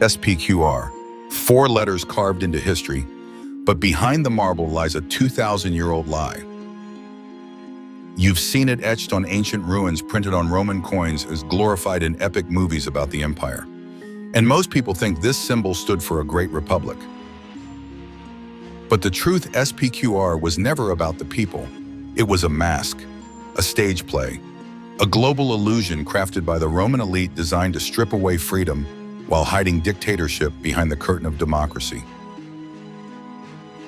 SPQR, four letters carved into history, but behind the marble lies a 2,000-year-old lie. You've seen it etched on ancient ruins, printed on Roman coins, as glorified in epic movies about the empire. And most people think this symbol stood for a great republic. But the truth, SPQR was never about the people. It was a mask, a stage play, a global illusion crafted by the Roman elite designed to strip away freedom while hiding dictatorship behind the curtain of democracy.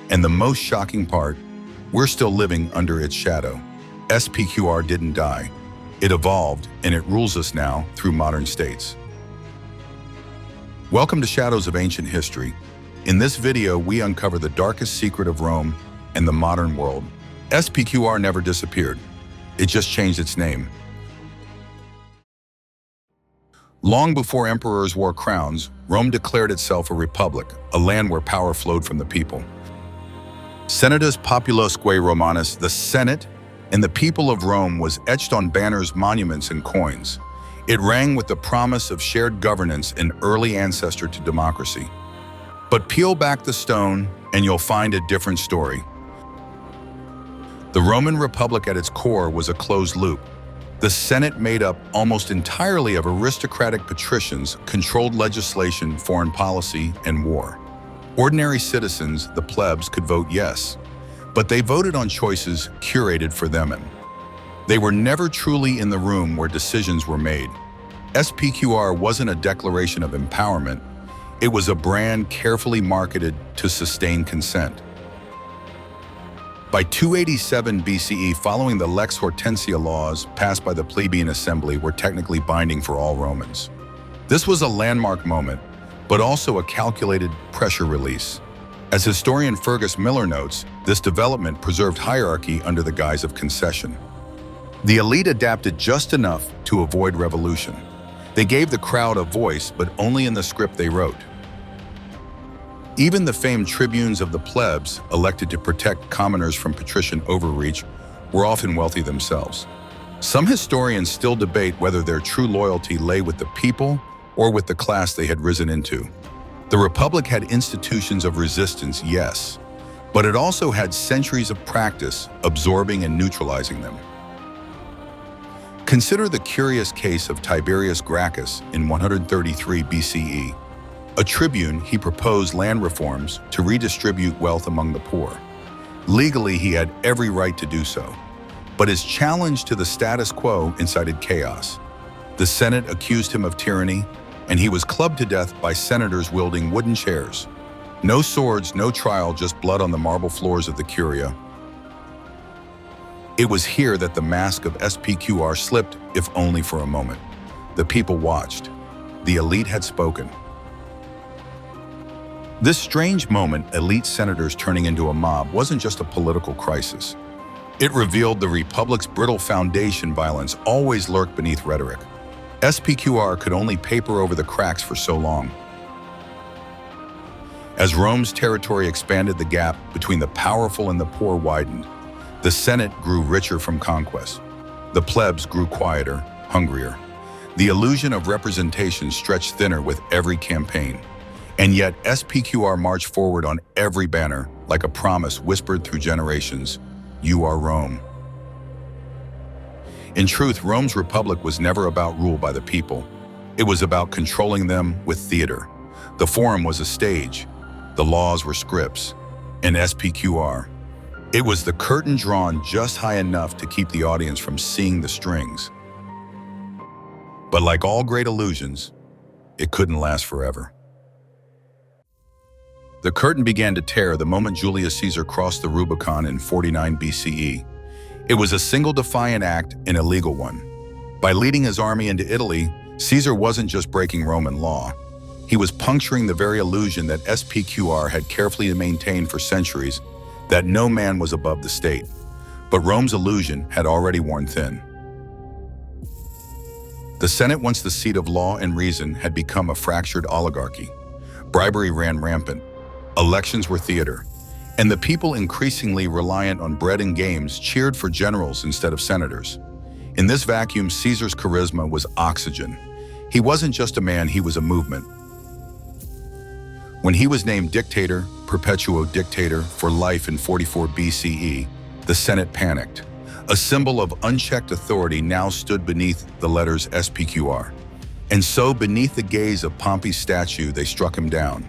And the most shocking part, we're still living under its shadow. SPQR didn't die. It evolved, and it rules us now through modern states. Welcome to Shadows of Ancient History. In this video, we uncover the darkest secret of Rome and the modern world. SPQR never disappeared. It just changed its name. Long before emperors wore crowns, Rome declared itself a republic, a land where power flowed from the people. Senatus Populusque Romanus, the Senate and the people of Rome, was etched on banners, monuments, and coins. It rang with the promise of shared governance, an early ancestor to democracy. But peel back the stone and you'll find a different story. The Roman Republic at its core was a closed loop. The Senate, made up almost entirely of aristocratic patricians, controlled legislation, foreign policy, and war. Ordinary citizens, the plebs, could vote yes, but they voted on choices curated for them. They were never truly in the room where decisions were made. SPQR wasn't a declaration of empowerment. It was a brand carefully marketed to sustain consent. By 287 BCE, following the Lex Hortensia laws passed by the plebeian assembly, were technically binding for all Romans. This was a landmark moment, but also a calculated pressure release. As historian Fergus Miller notes, this development preserved hierarchy under the guise of concession. The elite adapted just enough to avoid revolution. They gave the crowd a voice, but only in the script they wrote. Even the famed tribunes of the plebs, elected to protect commoners from patrician overreach, were often wealthy themselves. Some historians still debate whether their true loyalty lay with the people or with the class they had risen into. The Republic had institutions of resistance, yes, but it also had centuries of practice absorbing and neutralizing them. Consider the curious case of Tiberius Gracchus in 133 BCE. A tribune, he proposed land reforms to redistribute wealth among the poor. Legally, he had every right to do so, but his challenge to the status quo incited chaos. The Senate accused him of tyranny, and he was clubbed to death by senators wielding wooden chairs. No swords, no trial, just blood on the marble floors of the Curia. It was here that the mask of SPQR slipped, if only for a moment. The people watched. The elite had spoken. This strange moment, elite senators turning into a mob, wasn't just a political crisis. It revealed the Republic's brittle foundation. Violence always lurked beneath rhetoric. SPQR could only paper over the cracks for so long. As Rome's territory expanded, the gap between the powerful and the poor widened. The Senate grew richer from conquest. The plebs grew quieter, hungrier. The illusion of representation stretched thinner with every campaign. And yet SPQR marched forward on every banner, like a promise whispered through generations: "You are Rome." In truth, Rome's republic was never about rule by the people. It was about controlling them with theater. The forum was a stage. The laws were scripts. And SPQR, it was the curtain drawn just high enough to keep the audience from seeing the strings. But like all great illusions, it couldn't last forever. The curtain began to tear the moment Julius Caesar crossed the Rubicon in 49 BCE. It was a single defiant act, an illegal one. By leading his army into Italy, Caesar wasn't just breaking Roman law. He was puncturing the very illusion that SPQR had carefully maintained for centuries, that no man was above the state. But Rome's illusion had already worn thin. The Senate, once the seat of law and reason, had become a fractured oligarchy. Bribery ran rampant. Elections were theater. And the people, increasingly reliant on bread and games, cheered for generals instead of senators. In this vacuum, Caesar's charisma was oxygen. He wasn't just a man, he was a movement. When he was named dictator, perpetuo dictator, for life in 44 BCE, the Senate panicked. A symbol of unchecked authority now stood beneath the letters SPQR. And so, beneath the gaze of Pompey's statue, they struck him down.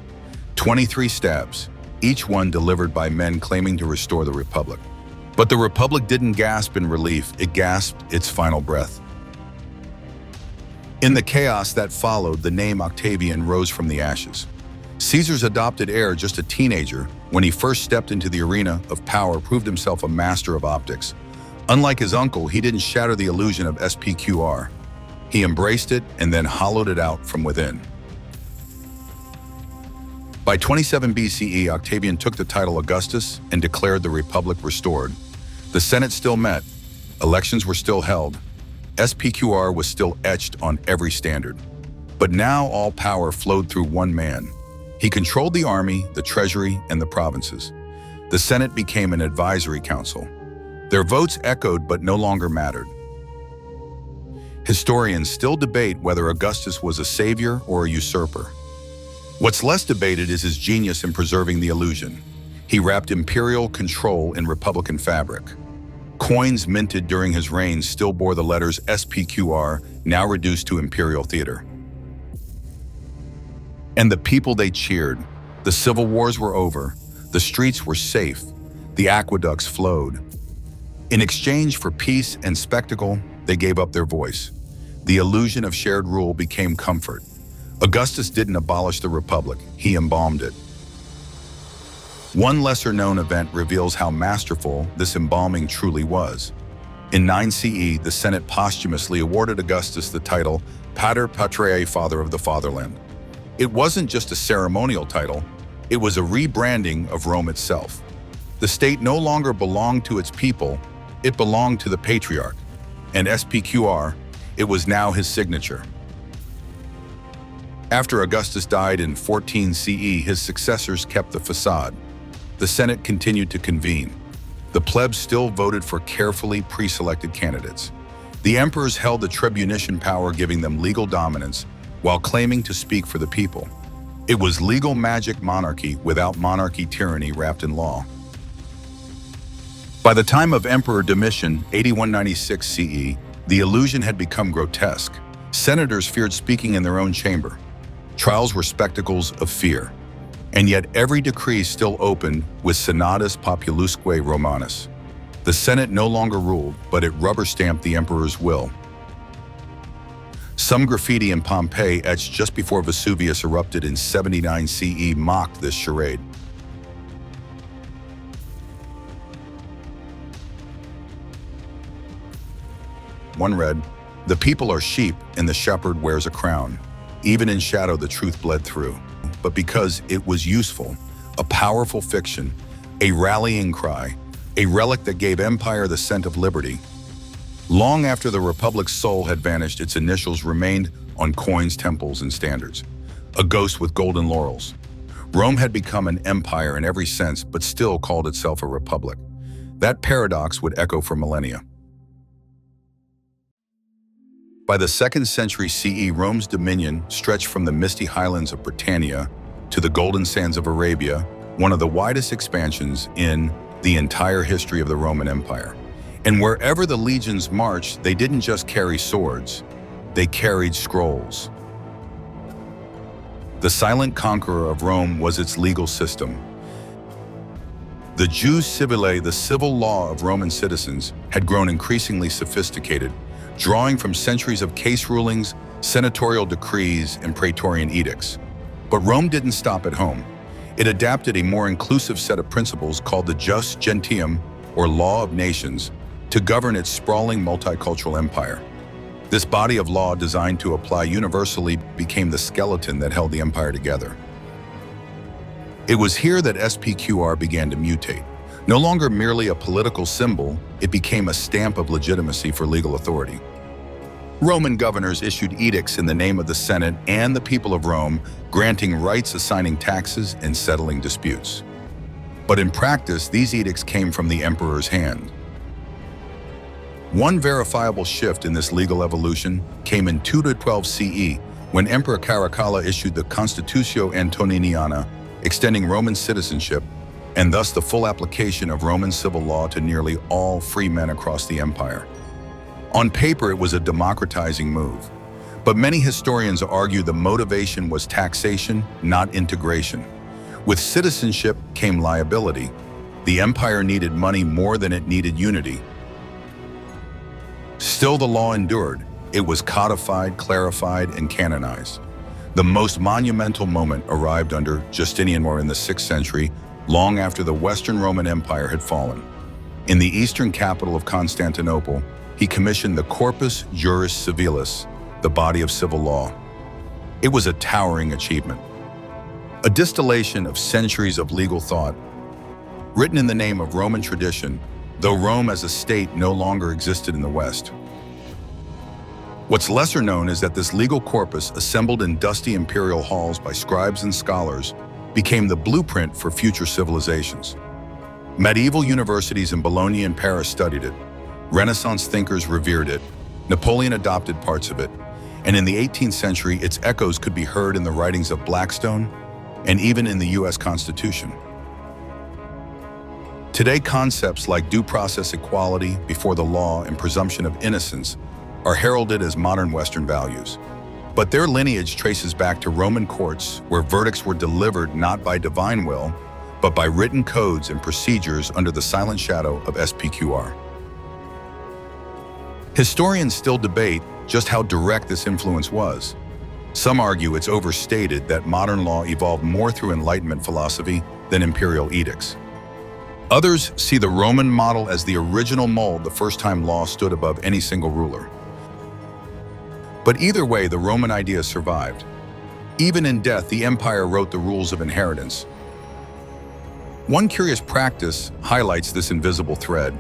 23 stabs, each one delivered by men claiming to restore the Republic. But the Republic didn't gasp in relief, it gasped its final breath. In the chaos that followed, the name Octavian rose from the ashes. Caesar's adopted heir, just a teenager, when he first stepped into the arena of power, proved himself a master of optics. Unlike his uncle, he didn't shatter the illusion of SPQR. He embraced it and then hollowed it out from within. By 27 BCE, Octavian took the title Augustus and declared the Republic restored. The Senate still met, elections were still held, SPQR was still etched on every standard. But now all power flowed through one man. He controlled the army, the treasury, and the provinces. The Senate became an advisory council. Their votes echoed but no longer mattered. Historians still debate whether Augustus was a savior or a usurper. What's less debated is his genius in preserving the illusion. He wrapped imperial control in republican fabric. Coins minted during his reign still bore the letters SPQR, now reduced to imperial theater. And the people they cheered. The civil wars were over. The streets were safe. The aqueducts flowed. In exchange for peace and spectacle, they gave up their voice. The illusion of shared rule became comfort. Augustus didn't abolish the Republic, he embalmed it. One lesser-known event reveals how masterful this embalming truly was. In 9 CE, the Senate posthumously awarded Augustus the title Pater Patriae, Father of the Fatherland. It wasn't just a ceremonial title, it was a rebranding of Rome itself. The state no longer belonged to its people, it belonged to the patriarch, and SPQR, it was now his signature. After Augustus died in 14 CE, his successors kept the facade. The Senate continued to convene. The plebs still voted for carefully pre-selected candidates. The emperors held the tribunician power, giving them legal dominance while claiming to speak for the people. It was legal magic monarchy without monarchy tyranny wrapped in law. By the time of Emperor Domitian, 8196 CE, the illusion had become grotesque. Senators feared speaking in their own chamber. Trials were spectacles of fear. And yet every decree still opened with Senatus Populusque Romanus. The Senate no longer ruled, but it rubber-stamped the emperor's will. Some graffiti in Pompeii, etched just before Vesuvius erupted in 79 CE, mocked this charade. One read, "The people are sheep, and the shepherd wears a crown. Even in shadow, the truth bled through." But because it was useful, a powerful fiction, a rallying cry, a relic that gave empire the scent of liberty. Long after the Republic's soul had vanished, its initials remained on coins, temples, and standards. A ghost with golden laurels. Rome had become an empire in every sense, but still called itself a republic. That paradox would echo for millennia. By the 2nd century CE, Rome's dominion stretched from the misty highlands of Britannia to the golden sands of Arabia, one of the widest expansions in the entire history of the Roman Empire. And wherever the legions marched, they didn't just carry swords, they carried scrolls. The silent conqueror of Rome was its legal system. The jus civile, the civil law of Roman citizens, had grown increasingly sophisticated, drawing from centuries of case rulings, senatorial decrees, and praetorian edicts. But Rome didn't stop at home. It adapted a more inclusive set of principles called the jus gentium, or law of nations, to govern its sprawling multicultural empire. This body of law, designed to apply universally, became the skeleton that held the empire together. It was here that SPQR began to mutate. No longer merely a political symbol, it became a stamp of legitimacy for legal authority. Roman governors issued edicts in the name of the Senate and the people of Rome, granting rights, assigning taxes, and settling disputes. But in practice, these edicts came from the emperor's hand. One verifiable shift in this legal evolution came in 212 CE, when Emperor Caracalla issued the Constitutio Antoniniana, extending Roman citizenship and thus the full application of Roman civil law to nearly all free men across the empire. On paper, it was a democratizing move, but many historians argue the motivation was taxation, not integration. With citizenship came liability. The empire needed money more than it needed unity. Still, the law endured. It was codified, clarified, and canonized. The most monumental moment arrived under Justinian in the 6th century, long after the Western Roman Empire had fallen. In the eastern capital of Constantinople, he commissioned the Corpus Juris Civilis, the body of civil law. It was a towering achievement, a distillation of centuries of legal thought, written in the name of Roman tradition, though Rome as a state no longer existed in the West. What's lesser known is that this legal corpus, assembled in dusty imperial halls by scribes and scholars, became the blueprint for future civilizations. Medieval universities in Bologna and Paris studied it. Renaissance thinkers revered it. Napoleon adopted parts of it. And in the 18th century, its echoes could be heard in the writings of Blackstone and even in the US Constitution. Today, concepts like due process equality before the law and presumption of innocence are heralded as modern Western values. But their lineage traces back to Roman courts where verdicts were delivered not by divine will, but by written codes and procedures under the silent shadow of SPQR. Historians still debate just how direct this influence was. Some argue it's overstated that modern law evolved more through Enlightenment philosophy than imperial edicts. Others see the Roman model as the original mold the first time law stood above any single ruler. But either way, the Roman idea survived. Even in death, the empire wrote the rules of inheritance. One curious practice highlights this invisible thread.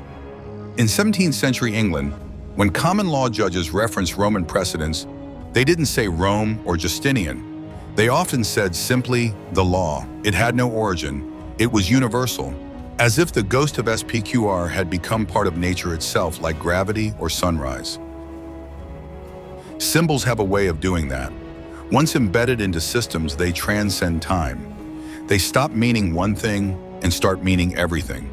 In 17th century England, when common law judges referenced Roman precedents, they didn't say Rome or Justinian. They often said simply the law. It had no origin. It was universal, as if the ghost of SPQR had become part of nature itself, like gravity or sunrise. Symbols have a way of doing that. Once embedded into systems, they transcend time. They stop meaning one thing and start meaning everything.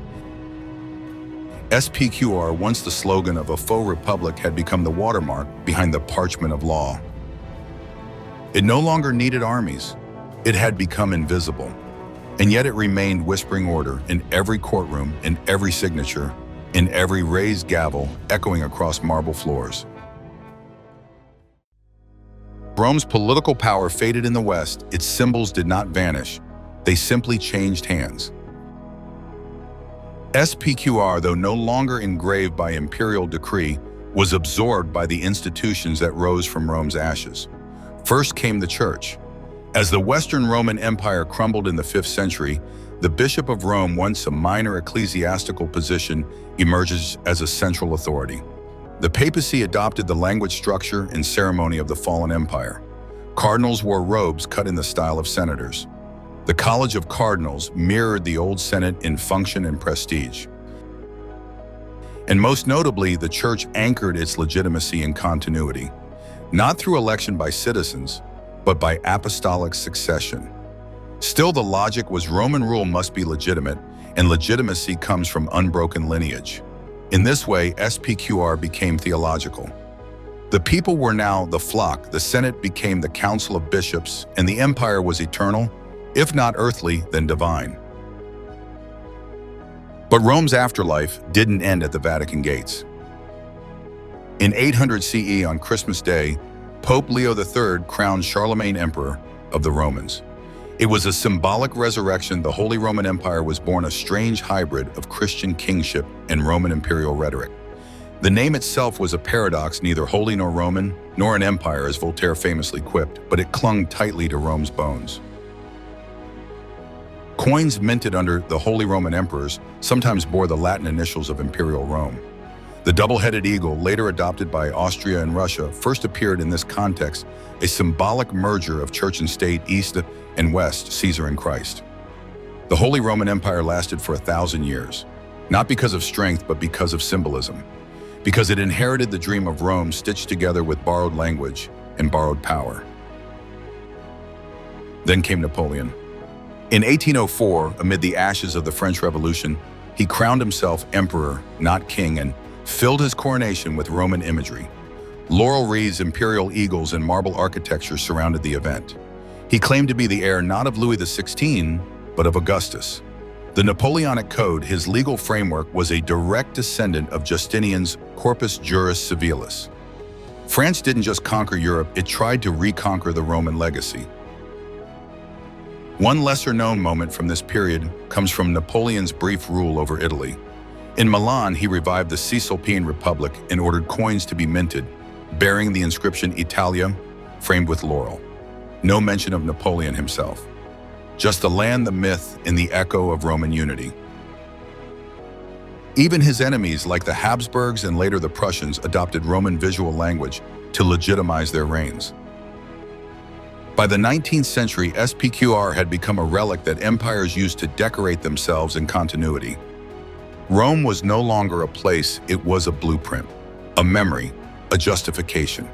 SPQR, once the slogan of a faux republic, had become the watermark behind the parchment of law. It no longer needed armies. It had become invisible. And yet it remained whispering order in every courtroom, in every signature, in every raised gavel, echoing across marble floors. Rome's political power faded in the West. Its symbols did not vanish. They simply changed hands. SPQR, though no longer engraved by imperial decree, was absorbed by the institutions that rose from Rome's ashes. First came the Church. As the Western Roman Empire crumbled in the 5th century, the Bishop of Rome, once a minor ecclesiastical position, emerges as a central authority. The papacy adopted the language, structure, and ceremony of the fallen empire. Cardinals wore robes cut in the style of senators. The College of Cardinals mirrored the old Senate in function and prestige. And most notably, the Church anchored its legitimacy and continuity, not through election by citizens, but by apostolic succession. Still, the logic was Roman rule must be legitimate, and legitimacy comes from unbroken lineage. In this way, SPQR became theological. The people were now the flock, the Senate became the council of bishops, and the empire was eternal, if not earthly, then divine. But Rome's afterlife didn't end at the Vatican gates. In 800 CE, on Christmas Day, Pope Leo III crowned Charlemagne emperor of the Romans. It was a symbolic resurrection. The Holy Roman Empire was born a strange hybrid of Christian kingship and Roman imperial rhetoric. The name itself was a paradox, neither holy nor Roman, nor an empire, as Voltaire famously quipped, but it clung tightly to Rome's bones. Coins minted under the Holy Roman Emperors sometimes bore the Latin initials of Imperial Rome. The double-headed eagle, later adopted by Austria and Russia, first appeared in this context, a symbolic merger of church and state, east and west, Caesar and Christ. The Holy Roman Empire lasted for 1,000 years, not because of strength, but because of symbolism, because it inherited the dream of Rome stitched together with borrowed language and borrowed power. Then came Napoleon. In 1804, amid the ashes of the French Revolution, he crowned himself emperor, not king, and filled his coronation with Roman imagery. Laurel wreaths, imperial eagles, and marble architecture surrounded the event. He claimed to be the heir not of Louis XVI, but of Augustus. The Napoleonic Code, his legal framework, was a direct descendant of Justinian's Corpus Juris Civilis. France didn't just conquer Europe, it tried to reconquer the Roman legacy. One lesser-known moment from this period comes from Napoleon's brief rule over Italy. In Milan, he revived the Cisalpine Republic and ordered coins to be minted, bearing the inscription Italia, framed with laurel. No mention of Napoleon himself. Just the land, the myth, and the echo of Roman unity. Even his enemies, like the Habsburgs and later the Prussians, adopted Roman visual language to legitimize their reigns. By the 19th century, SPQR had become a relic that empires used to decorate themselves in continuity. Rome was no longer a place, it was a blueprint, a memory, a justification.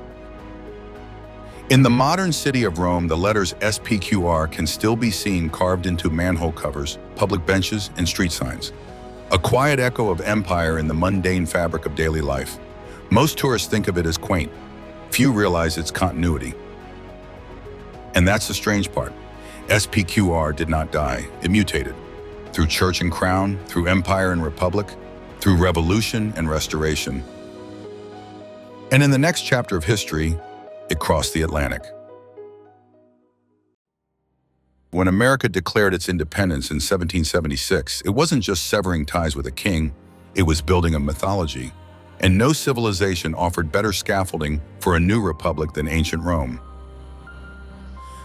In the modern city of Rome, the letters SPQR can still be seen carved into manhole covers, public benches, and street signs. A quiet echo of empire in the mundane fabric of daily life. Most tourists think of it as quaint. Few realize its continuity. And that's the strange part. SPQR did not die, it mutated. Through church and crown, through empire and republic, through revolution and restoration. And in the next chapter of history, it crossed the Atlantic. When America declared its independence in 1776, it wasn't just severing ties with a king, it was building a mythology. And no civilization offered better scaffolding for a new republic than ancient Rome.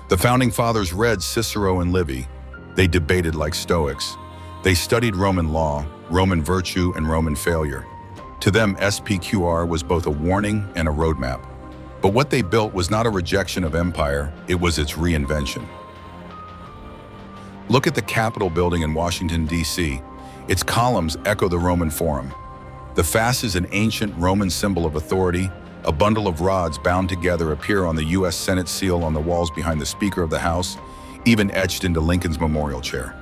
The Founding Fathers read Cicero and Livy. They debated like Stoics. They studied Roman law, Roman virtue, and Roman failure. To them, SPQR was both a warning and a roadmap. But what they built was not a rejection of empire, it was its reinvention. Look at the Capitol building in Washington, D.C. Its columns echo the Roman Forum. The fasce is an ancient Roman symbol of authority. A bundle of rods bound together appear on the U.S. Senate seal on the walls behind the Speaker of the House, even etched into Lincoln's memorial chair.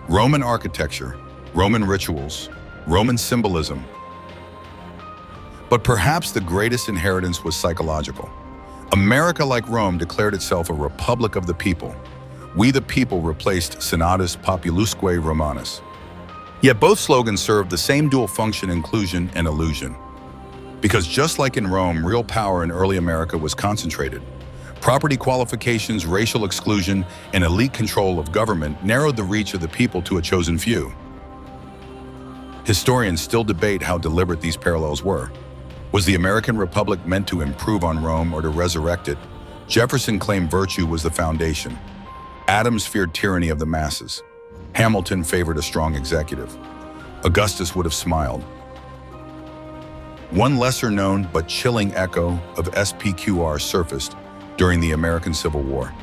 Roman architecture, Roman rituals, Roman symbolism. But perhaps the greatest inheritance was psychological. America, like Rome, declared itself a republic of the people. We the people replaced Senatus Populusque Romanus. Yet both slogans served the same dual function: inclusion and illusion. Because just like in Rome, real power in early America was concentrated. Property qualifications, racial exclusion, and elite control of government narrowed the reach of the people to a chosen few. Historians still debate how deliberate these parallels were. Was the American Republic meant to improve on Rome or to resurrect it? Jefferson claimed virtue was the foundation. Adams feared tyranny of the masses. Hamilton favored a strong executive. Augustus would have smiled. One lesser-known but chilling echo of SPQR surfaced during the American Civil War.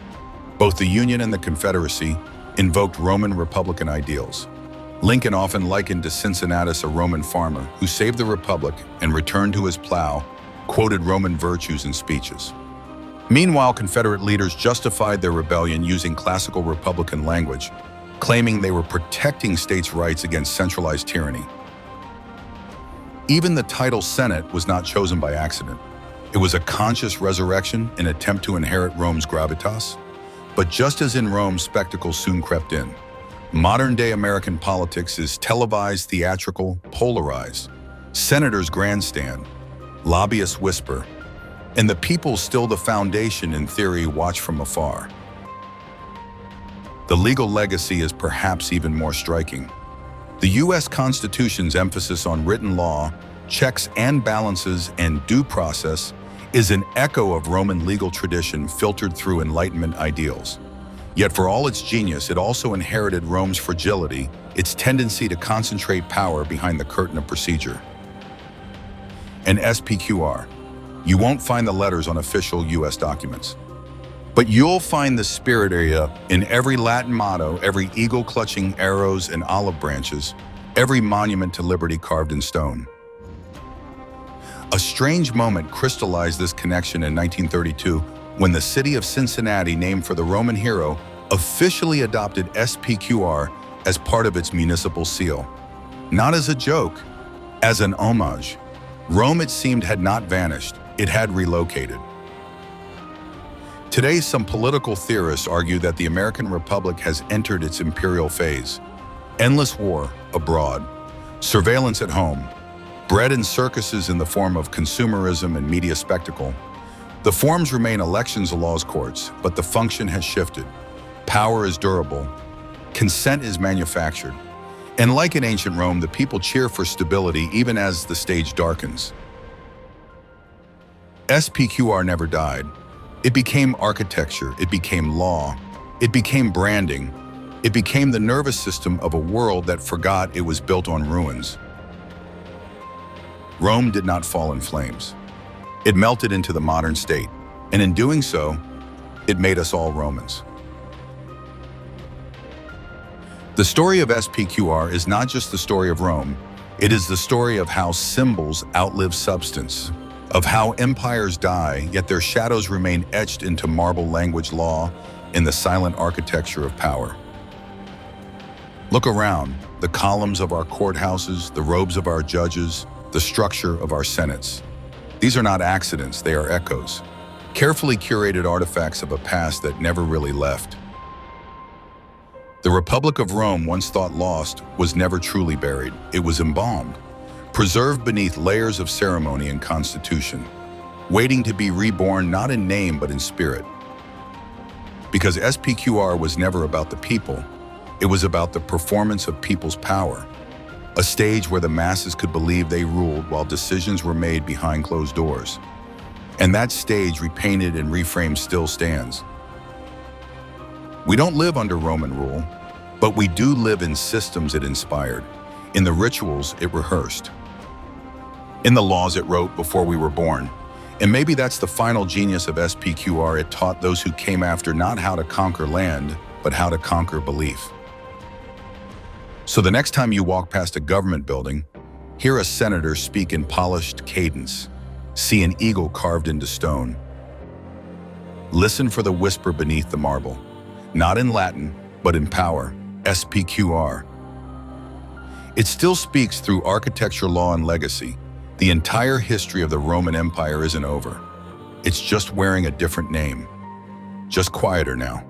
Both the Union and the Confederacy invoked Roman Republican ideals. Lincoln, often likened to Cincinnatus, a Roman farmer who saved the Republic and returned to his plow, quoted Roman virtues in speeches. Meanwhile, Confederate leaders justified their rebellion using classical Republican language, claiming they were protecting states' rights against centralized tyranny. Even the title Senate was not chosen by accident. It was a conscious resurrection, an attempt to inherit Rome's gravitas. But just as in Rome, spectacle soon crept in. Modern-day American politics is televised, theatrical, polarized. Senators grandstand, lobbyists whisper, and the people, still the foundation in theory, watch from afar. The legal legacy is perhaps even more striking. The U.S. Constitution's emphasis on written law, checks and balances, and due process is an echo of Roman legal tradition filtered through Enlightenment ideals. Yet for all its genius, it also inherited Rome's fragility, its tendency to concentrate power behind the curtain of procedure. And SPQR, you won't find the letters on official U.S. documents. But you'll find the spirit area in every Latin motto, every eagle clutching arrows and olive branches, every monument to liberty carved in stone. A strange moment crystallized this connection in 1932 when the city of Cincinnati, named for the Roman hero officially adopted SPQR as part of its municipal seal. Not as a joke, as an homage. Rome, it seemed, had not vanished, it had relocated. Today, some political theorists argue that the American Republic has entered its imperial phase. Endless war abroad, surveillance at home, bread and circuses in the form of consumerism and media spectacle. The forms remain elections, laws, courts, but the function has shifted. Power is durable, consent is manufactured, and like in ancient Rome, the people cheer for stability even as the stage darkens. SPQR never died. It became architecture, it became law, it became branding, it became the nervous system of a world that forgot it was built on ruins. Rome did not fall in flames. It melted into the modern state, and in doing so, it made us all Romans. The story of SPQR is not just the story of Rome, it is the story of how symbols outlive substance, of how empires die, yet their shadows remain etched into marble language law in the silent architecture of power. Look around, the columns of our courthouses, the robes of our judges, the structure of our senates. These are not accidents, they are echoes, carefully curated artifacts of a past that never really left. The Republic of Rome, once thought lost, was never truly buried. It was embalmed, preserved beneath layers of ceremony and constitution, waiting to be reborn not in name but in spirit. Because SPQR was never about the people, it was about the performance of people's power, a stage where the masses could believe they ruled while decisions were made behind closed doors. And that stage, repainted and reframed, still stands. We don't live under Roman rule, but we do live in systems it inspired, in the rituals it rehearsed, in the laws it wrote before we were born. And maybe that's the final genius of SPQR. It taught those who came after not how to conquer land, but how to conquer belief. So the next time you walk past a government building, hear a senator speak in polished cadence, see an eagle carved into stone. Listen for the whisper beneath the marble, not in Latin, but in power, SPQR. It still speaks through architecture, law, and legacy. The entire history of the Roman Empire isn't over. It's just wearing a different name, just quieter now.